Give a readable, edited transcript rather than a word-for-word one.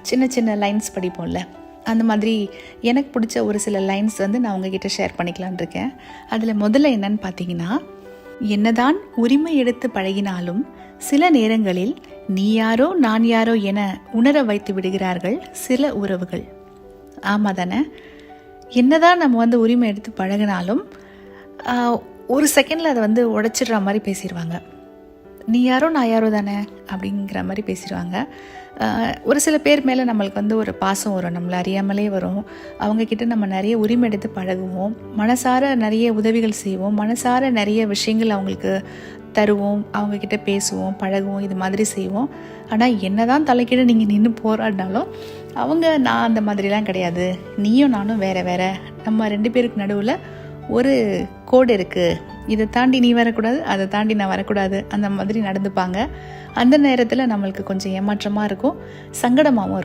சின்ன சின்ன லைன்ஸ் படிப்போம்ல, அந்த மாதிரி எனக்கு பிடிச்ச ஒரு சில லைன்ஸ் வந்து நான் உங்ககிட்ட ஷேர் பண்ணிக்கலான் இருக்கேன். அதில் முதல்ல என்னன்னு பார்த்தீங்கன்னா, என்னதான் உரிமை எடுத்து பழகினாலும் சில நேரங்களில் நீ யாரோ நான் யாரோ என உணர வைத்து விடுகிறார்கள் சில உறவுகள். ஆமாம் தானே? என்னதான் நம்ம வந்து உரிமை எடுத்து பழகினாலும் ஒரு செகண்டில் அதை வந்து உடைச்சிடுற மாதிரி பேசிடுவாங்க. நீ யாரோ நான் யாரோ தானே அப்படிங்கிற மாதிரி பேசிடுவாங்க. ஒரு சில பேர் மேலே நம்மளுக்கு வந்து ஒரு பாசம் வரும், நம்மளை அறியாமலே வரும். அவங்கக்கிட்ட நம்ம நிறைய உரிமை எடுத்து பழகுவோம், மனசார நிறைய உதவிகள் செய்வோம், மனசார நிறைய விஷயங்கள் அவங்களுக்கு தருவோம், அவங்கக்கிட்ட பேசுவோம், பழகுவோம், இது மாதிரி செய்வோம். ஆனால் என்ன தான் தலைக்கீழ நீங்கள் நின்று போராடினாலும் அவங்க நான் அந்த மாதிரிலாம் கிடையாது, நீயும் நானும் வேறு வேறு, நம்ம 2 பேருக்கு நடுவில் ஒரு கோடு இருக்குது, இதை தாண்டி நீ வரக்கூடாது, அதை தாண்டி நான் வரக்கூடாது, அந்த மாதிரி நடந்துப்பாங்க. அந்த நேரத்தில் நம்மளுக்கு கொஞ்சம் ஏமாற்றமாக இருக்கும், சங்கடமாகவும் இருக்கும்.